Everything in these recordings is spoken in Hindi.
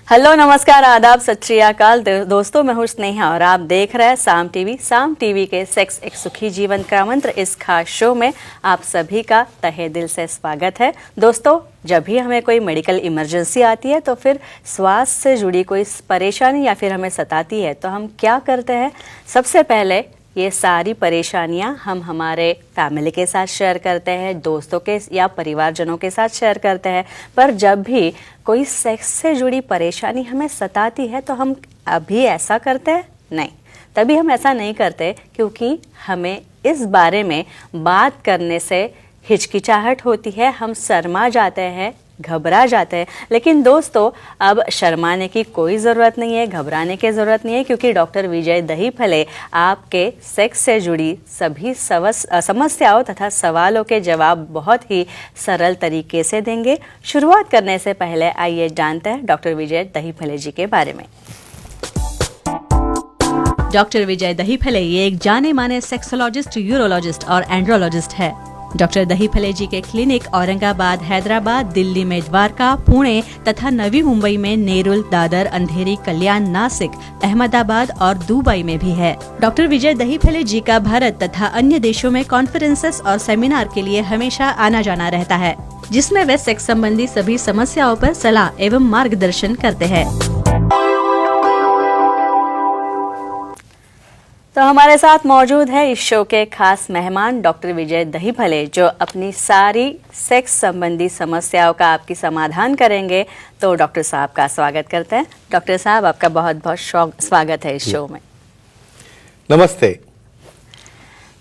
हेलो, नमस्कार, आदाब, सत श्री अकाल दोस्तों। मैं हूँ स्नेहा और आप देख रहे हैं साम टीवी के सेक्स एक सुखी जीवन का मंत्र इस खास शो में आप सभी का तहे दिल से स्वागत है। दोस्तों, जब भी हमें कोई मेडिकल इमरजेंसी आती है तो फिर स्वास्थ्य से जुड़ी कोई परेशानी या फिर हमें सताती है तो हम क्या करते हैं? सबसे पहले ये सारी परेशानियां हम हमारे फैमिली के साथ शेयर करते हैं, दोस्तों के या परिवारजनों के साथ शेयर करते हैं। पर जब भी कोई सेक्स से जुड़ी परेशानी हमें सताती है तो हम अभी ऐसा करते हैं? नहीं, तभी हम ऐसा नहीं करते क्योंकि हमें इस बारे में बात करने से हिचकिचाहट होती है, हम शर्मा जाते हैं, घबरा जाते हैं। लेकिन दोस्तों, अब शर्माने की कोई ज़रूरत नहीं है, घबराने की ज़रूरत नहीं है, क्योंकि डॉक्टर विजय दहीफले आपके सेक्स से जुड़ी सभी समस्याओं तथा सवालों के जवाब बहुत ही सरल तरीके से देंगे। शुरुआत करने से पहले आइए जानते हैं डॉक्टर विजय दहीफले जी के बारे में। डॉक्टर विजय दहीफले ये एक जाने माने सेक्सोलॉजिस्ट, यूरोलॉजिस्ट और एंड्रोलॉजिस्ट है। डॉक्टर दहीफले जी के क्लिनिक औरंगाबाद, हैदराबाद, दिल्ली में द्वारका, पुणे तथा नवी मुंबई में नेरुल, दादर, अंधेरी, कल्याण, नासिक, अहमदाबाद और दुबई में भी है। डॉक्टर विजय दहीफले जी का भारत तथा अन्य देशों में कॉन्फ्रेंसेस और सेमिनार के लिए हमेशा आना जाना रहता है, जिसमें वे सेक्स संबंधी सभी समस्याओं पर सलाह एवं मार्गदर्शन करते हैं। तो हमारे साथ मौजूद है इस शो के खास मेहमान डॉक्टर विजय दहीफले, जो अपनी सारी सेक्स संबंधी समस्याओं का आपकी समाधान करेंगे। तो डॉक्टर साहब का स्वागत करते हैं। डॉक्टर साहब, आपका बहुत बहुत स्वागत है इस शो में। नमस्ते।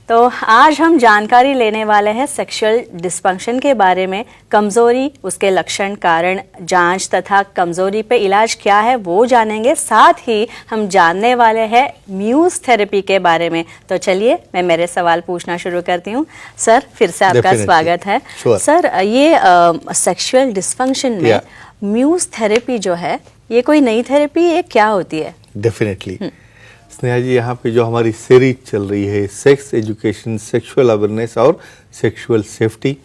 तो आज हम जानकारी लेने वाले हैं सेक्सुअल डिस्फंक्शन के बारे में। कमजोरी, उसके लक्षण, कारण, जांच तथा कमजोरी पे इलाज क्या है वो जानेंगे। साथ ही हम जानने वाले हैं म्यूज थेरेपी के बारे में। तो चलिए मैं मेरे सवाल पूछना शुरू करती हूँ। सर, फिर से आपका स्वागत है। सर, ये सेक्सुअल डिस्फंक्शन में म्यूज थेरेपी जो है, ये कोई नई थेरेपी है, क्या होती है? डेफिनेटली स्नेहा जी, यहाँ पे जो हमारी सीरीज चल रही है सेक्स एजुकेशन, सेक्सुअल अवेयरनेस और सेक्सुअल सेफ्टी,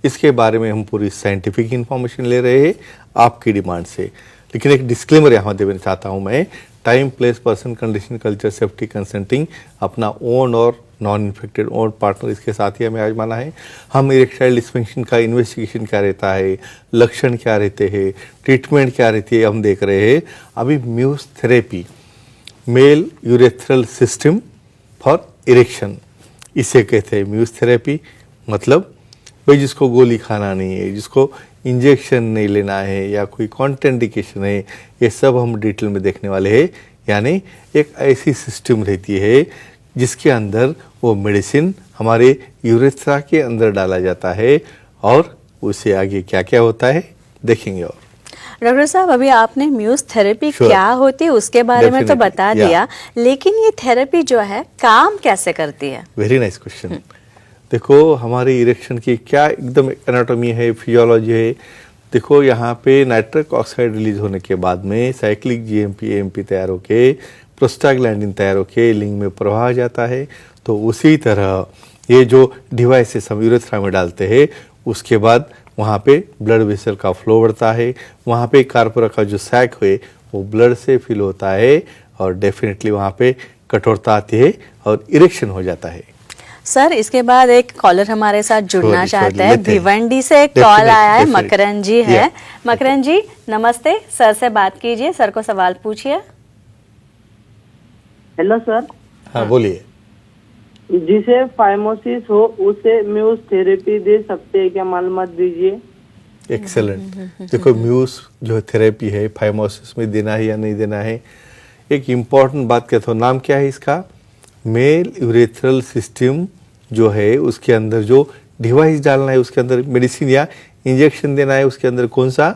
इसके बारे में हम पूरी साइंटिफिक इंफॉर्मेशन ले रहे हैं आपकी डिमांड से। लेकिन एक डिस्क्लेमर यहाँ देना चाहता हूँ मैं। Time, place, person, condition, culture, safety, consenting, अपना ओन और नॉन इन्फेक्टेड ओन पार्टनर, इसके साथ ही हमें आजमाना है। हम इरेक्टाइल डिस्फंक्शन का इन्वेस्टिगेशन क्या रहता है, लक्षण क्या रहते हैं, ट्रीटमेंट क्या रहती है, हम देख रहे हैं। अभी muse therapy, male urethral system for erection, इसे कहते हैं म्यूज थेरेपी। मतलब भाई जिसको गोली खाना नहीं है, जिसको इंजेक्शन नहीं लेना है या कोई कॉन्ट्राइंडिकेशन है, ये सब हम डिटेल में देखने वाले हैं। यानी एक ऐसी सिस्टम रहती है जिसके अंदर वो मेडिसिन हमारे यूरेथ्रा के अंदर डाला जाता है और उससे आगे क्या क्या होता है देखेंगे। और डॉक्टर साहब, अभी आपने म्यूज थेरेपी क्या होती है उसके बारे में तो बता दिया, लेकिन ये थेरेपी जो है काम कैसे करती है? Very nice question. देखो, हमारे इरेक्शन की क्या एकदम एनाटॉमी है, फिजियोलॉजी है। देखो, यहाँ पे नाइट्रिक ऑक्साइड रिलीज होने के बाद में साइक्लिक जीएमपी एएमपी तैयार होके, प्रोस्टाग्लैंडिन तैयार होके लिंग में प्रवाह जाता है। तो उसी तरह ये जो डिवाइसेस हम यूरेथ्रा में डालते हैं, उसके बाद वहाँ पे ब्लड वेसल का फ्लो बढ़ता है। वहाँ पे कार्पोरा का जो सैक है वो ब्लड से फिल होता है और डेफिनेटली वहाँ पे कठोरता आती है और इरेक्शन हो जाता है। सर, इसके बाद एक कॉलर हमारे साथ जुड़ना चाहते हैं। भिवंडी से एक कॉल आया है, मकरन जी है। मकरन जी, नमस्ते। सर से बात कीजिए, सर को सवाल पूछिए। Hello sir. हाँ, बोलिए। जिसे फाइमोसिस हो उसे म्यूज थेरेपी दे सकते हैं क्या? मालूमात दीजिए। एक्सेलेंट। देखो, म्यूज जो थेरेपी है फाइमोसिस में देना है या नहीं देना है, एक इम्पॉर्टेंट बात कहता हूँ। नाम क्या है इसका? मेल यूरेथ्रल सिस्टम जो है, उसके अंदर जो डिवाइस डालना है, उसके अंदर मेडिसिन या इंजेक्शन देना है, उसके अंदर कौन सा?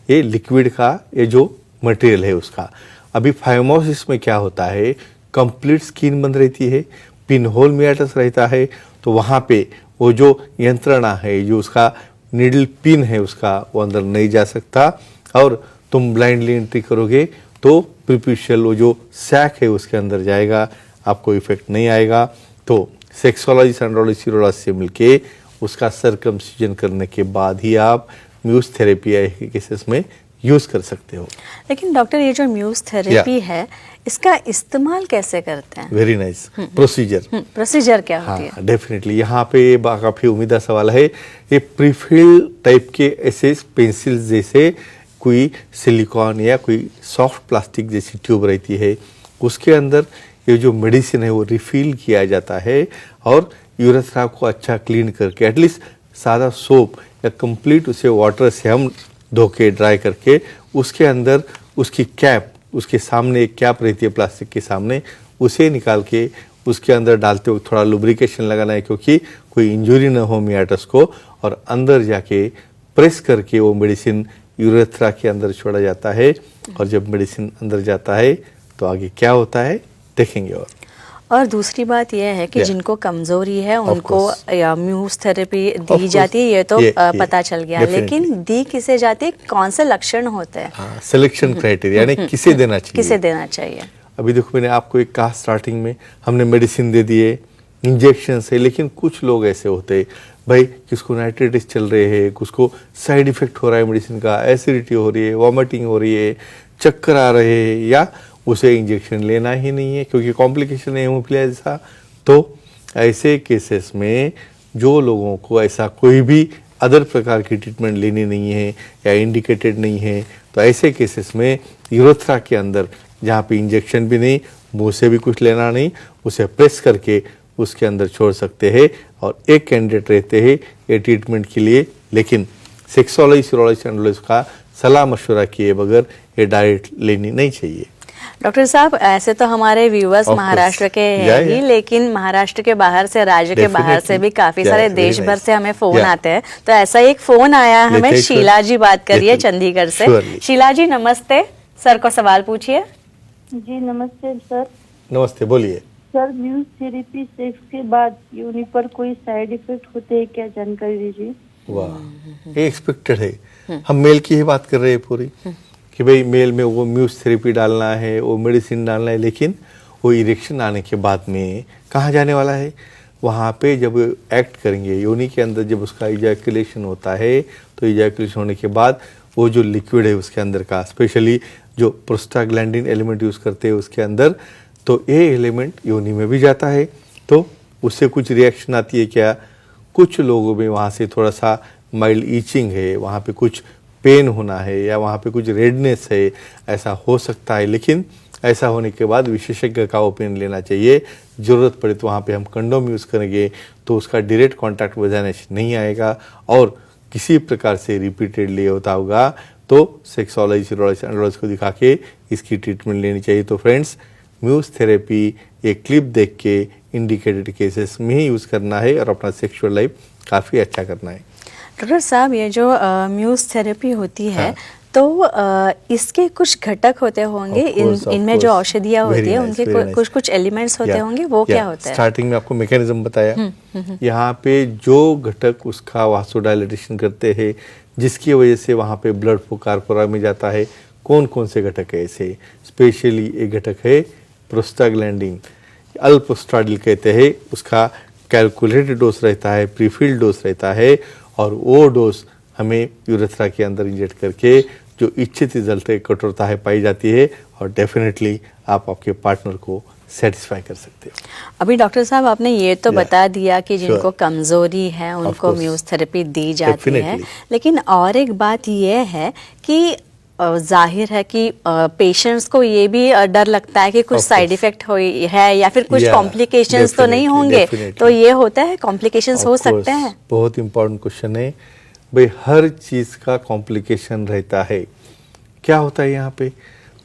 ये लिक्विड का ये जो मटेरियल है उसका। अभी फाइमोसिस में क्या होता है, कंप्लीट स्किन बंद रहती है, पिन होल मियाटस रहता है। तो वहाँ पे वो जो यंत्रणा है, जो उसका नीडल पिन है उसका, वो अंदर नहीं जा सकता और तुम ब्लाइंडली एंट्री करोगे तो प्रीपिशियल वो जो सैक है उसके अंदर जाएगा, आपको इफेक्ट नहीं आएगा। तो सेक्सोलॉजिस्ट, एंड्रोलॉजिस्ट, यूरोलॉजिस्ट से मिलके उसका सर्कमसिजन करने के बाद ही आप म्यूज थेरेपी केसेस में यूज़ कर सकते हो। लेकिन डॉक्टर ये जो म्यूज थेरेपी है इसका इस्तेमाल कैसे करते हैं? Very nice procedure. प्रोसीजर क्या होती है? हाँ डेफिनेटली, यहाँ पे काफ़ी उम्मीदा सवाल है। ये प्रीफिल टाइप के ऐसे पेंसिल जैसे कोई सिलिकॉन या कोई सॉफ्ट प्लास्टिक जैसी ट्यूब रहती है, उसके अंदर ये जो मेडिसिन है वो रिफिल किया जाता है और यूरेथ्रा को अच्छा क्लीन करके, एटलीस्ट सादा सोप या कंप्लीट उसे वाटर से हम धो के ड्राई करके उसके अंदर उसकी कैप, उसके सामने एक कैप रहती है प्लास्टिक के सामने, उसे निकाल के उसके अंदर डालते वक्त थोड़ा लुब्रिकेशन लगाना है क्योंकि कोई इंजरी ना हो मियाटस को, और अंदर जाके प्रेस करके वो मेडिसिन यूरेथ्रा के अंदर छोड़ा जाता है। और जब मेडिसिन अंदर जाता है तो आगे क्या होता है देखेंगे। और दूसरी बात यह है कि Yeah. जिनको कमजोरी है उनको course. म्यूज थेरेपी दी course. जाती है, ये तो पता चल गया। Definitely. लेकिन दी किसे जाती है, कौन से लक्षण होते हैं? सिलेक्शन क्राइटेरिया यानी किसे देना चाहिए, किसे देना चाहिए? अभी देखो मैंने आपको एक कहा स्टार्टिंग में, हमने मेडिसिन दे दिए, इंजेक्शन से, लेकिन कुछ लोग ऐसे होते हैं भाई किसको नाइट्राइटिस चल रहे हैं, उसको साइड इफेक्ट हो रहा है मेडिसिन का, एसिडिटी हो रही है, वॉमिटिंग हो रही है, चक्कर आ रहे हैं, या उसे इंजेक्शन लेना ही नहीं है क्योंकि कॉम्प्लिकेशन है हेमोफिलिया जैसा। तो ऐसे केसेस में जो लोगों को ऐसा कोई भी अदर प्रकार की ट्रीटमेंट लेनी नहीं है या इंडिकेटेड नहीं है, तो ऐसे केसेस में यूरेथ्रा के अंदर जहाँ पे इंजेक्शन भी नहीं, मुंह से भी कुछ लेना नहीं, उसे प्रेस करके उसके अंदर छोड़ सकते हैं। और एक कैंडिडेट रहते हैं ये ट्रीटमेंट के लिए, लेकिन सेक्सोलॉजी, यूरोलॉजी, एंडोलॉजी का सलाह मशवरा किए बगैर ये डाइट लेनी नहीं चाहिए। डॉक्टर साहब, ऐसे तो हमारे व्यूअर्स महाराष्ट्र के हैं ही, लेकिन महाराष्ट्र के बाहर से, राज्य के बाहर से भी काफी सारे देश भर से हमें फोन आते हैं। तो ऐसा एक फोन आया हमें, शीला जी बात कर रही है चंडीगढ़ से। शीला जी नमस्ते, सर को सवाल पूछिए। जी नमस्ते सर। नमस्ते, बोलिए। सर म्यूज थेरेपी सेक्स के बाद योनि पर कोई साइड इफेक्ट होते हैं क्या, जानकारी दीजिए। वाह, ये एक्सपेक्टेड है। हम मेल की ही बात कर रहे हैं पूरी कि भाई मेल में वो म्यूज थेरेपी डालना है, वो मेडिसिन डालना है, लेकिन वो इरेक्शन आने के बाद में कहाँ जाने वाला है? वहाँ पे जब एक्ट करेंगे योनि के अंदर, जब उसका इजैकुलेशन होता है, तो इजैकुलेशन होने के बाद वो जो लिक्विड है उसके अंदर का, स्पेशली जो प्रोस्टाग्लैंडिन एलिमेंट यूज़ करते हैं उसके अंदर, तो ये एलिमेंट योनि में भी जाता है, तो उससे कुछ रिएक्शन आती है क्या? कुछ लोगों में वहाँ से थोड़ा सा माइल्ड ईचिंग है, वहाँ पे कुछ पेन होना है, या वहाँ पे कुछ रेडनेस है, ऐसा हो सकता है। लेकिन ऐसा होने के बाद विशेषज्ञ का ओपिनियन लेना चाहिए। ज़रूरत पड़े तो वहाँ पे हम कंडोम यूज़ करेंगे तो उसका डायरेक्ट कॉन्टैक्ट वजाइना से नहीं आएगा, और किसी प्रकार से रिपीटेडली होता होगा तो सेक्सोलॉजी, यूरोलॉजी, एंडोलॉजी को दिखा के इसकी ट्रीटमेंट लेनी चाहिए। तो फ्रेंड्स, म्यूज थेरेपी एक क्लिप देख के इंडिकेटेड केसेस में ही यूज़ करना है और अपना सेक्सुअल लाइफ काफ़ी अच्छा करना है। डॉक्टर साहब, ये जो म्यूज थेरेपी होती है, तो इसके कुछ घटक होते होंगे, इनमें जो औषधियाँ होती है उनके कुछ कुछ एलिमेंट्स होते होंगे, वो क्या होता है? स्टार्टिंग में आपको मैकेनिज्म बताया। यहाँ पे जो घटक उसका वासोडाइलेटेशन करते हैं, जिसकी वजह से वहाँ पे ब्लड फ्लो कार्पोरा में जाता है, कौन कौन से घटक है ऐसे? स्पेशली एक घटक है प्रोस्टाग्लैंडिन, अल्पोस्ट्राडिल कहते हैं। उसका कैलकुलेटेड डोज रहता है, प्रीफिल्ड डोज रहता है, और वो डोज हमें यूरेथ्रा के अंदर इंजेक्ट करके जो इच्छित रिजल्ट है, कठोरता है पाई जाती है, और डेफिनेटली आप आपके पार्टनर को सेटिस्फाई कर सकते हो। अभी डॉक्टर साहब आपने ये तो बता दिया कि जिनको कमजोरी है उनको म्यूज थेरेपी दी जाती है, लेकिन और एक बात ये है कि जाहिर है कि पेशेंट्स को ये भी डर लगता है कि कुछ साइड इफेक्ट है या फिर कुछ कॉम्प्लिकेशंस तो नहीं होंगे, तो ये होता है, कॉम्प्लिकेशंस हो सकते हैं। बहुत इंपॉर्टेंट क्वेश्चन है भाई, हर चीज का कॉम्प्लिकेशन रहता है। क्या होता है यहाँ पे?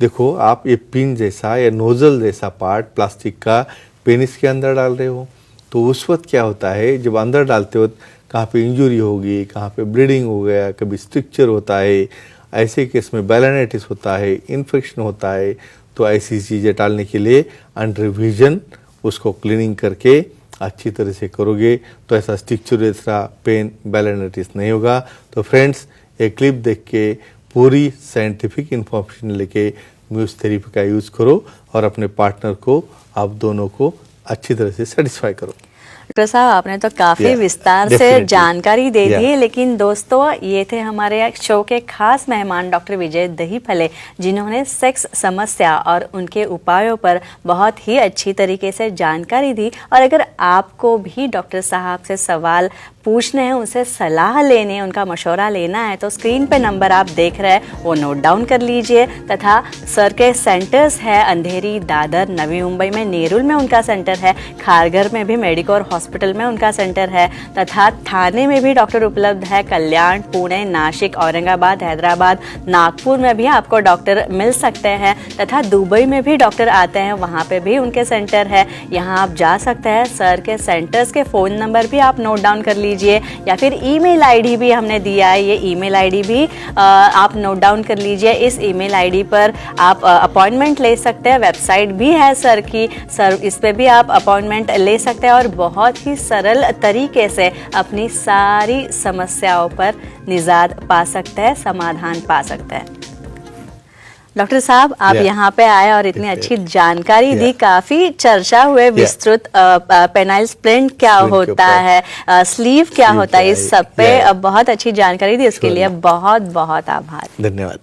देखो, आप ये पिन जैसा या नोजल जैसा पार्ट प्लास्टिक का पेनिस के अंदर डाल रहे हो, तो उस वक्त क्या होता है, जब अंदर डालते वक्त कहाँ पे इंजुरी होगी, कहाँ पे ब्लीडिंग हो गया, कभी स्ट्रिक्चर होता है, ऐसे केस में बैलेनाइटिस होता है, इन्फेक्शन होता है, तो ऐसी चीज़ें टालने के लिए अंडर विजन उसको क्लीनिंग करके अच्छी तरह से करोगे तो ऐसा स्ट्रिक्चर, यूरेथ्रा, पेन, बैलेनाइटिस नहीं होगा। तो फ्रेंड्स, एक क्लिप देख के पूरी साइंटिफिक इंफॉर्मेशन लेके म्यूज थेरेपी का यूज़ करो और अपने पार्टनर को, आप दोनों को अच्छी तरह से सेटिस्फाई करो। डॉक्टर साहब, आपने तो काफी Yeah, विस्तार से definitely. जानकारी दे दी है, Yeah. लेकिन दोस्तों ये थे हमारे शो के खास मेहमान डॉक्टर विजय दहीफले, जिन्होंने सेक्स समस्या और उनके उपायों पर बहुत ही अच्छी तरीके से जानकारी दी। और अगर आपको भी डॉक्टर साहब से सवाल पूछने हैं, उनसे सलाह लेने, उनका मशवरा लेना है, तो स्क्रीन पे नंबर आप देख रहे हैं वो नोट डाउन कर लीजिए। तथा सर के सेंटर्स है अंधेरी, दादर, नवी मुंबई में नेरुल में उनका सेंटर है, खारघर में भी मेडिकोर हॉस्पिटल में उनका सेंटर है, तथा थाने में भी डॉक्टर उपलब्ध है, कल्याण, पुणे, नासिक, औरंगाबाद, हैदराबाद, नागपुर में भी आपको डॉक्टर मिल सकते हैं, तथा दुबई में भी डॉक्टर आते हैं, वहाँ पे भी उनके सेंटर है। यहाँ आप जा सकते हैं। सर के सेंटर्स के फ़ोन नंबर भी आप नोट डाउन कर लीजिए, या फिर ईमेल आईडी भी हमने दिया है, ये ईमेल आईडी भी आप नोट डाउन कर लीजिए। इस ईमेल आईडी पर आप अपॉइंटमेंट ले सकते हैं। वेबसाइट भी है सर की, सर इस पे भी आप अपॉइंटमेंट ले सकते हैं और बहुत ही सरल तरीके से अपनी सारी समस्याओं पर निजात पा सकते हैं, समाधान पा सकते हैं। डॉक्टर साहब, आप Yeah. यहाँ पे आए और इतनी अच्छी जानकारी दी, काफी चर्चा हुए विस्तृत। पेनाइल स्प्लिंट क्या Splint के होता ऊपर। है, स्लीव क्या Sleeve होता है, क्या इस है, सब पे yeah. बहुत अच्छी जानकारी दी, उसके Sure. लिए बहुत बहुत आभार। धन्यवाद।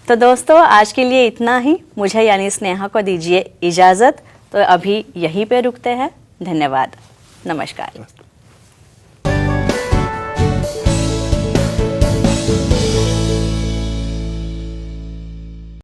तो दोस्तों, आज के लिए इतना ही। मुझे यानी स्नेहा को दीजिए इजाजत। तो अभी यहीं पे रुकते हैं। धन्यवाद, नमस्कार।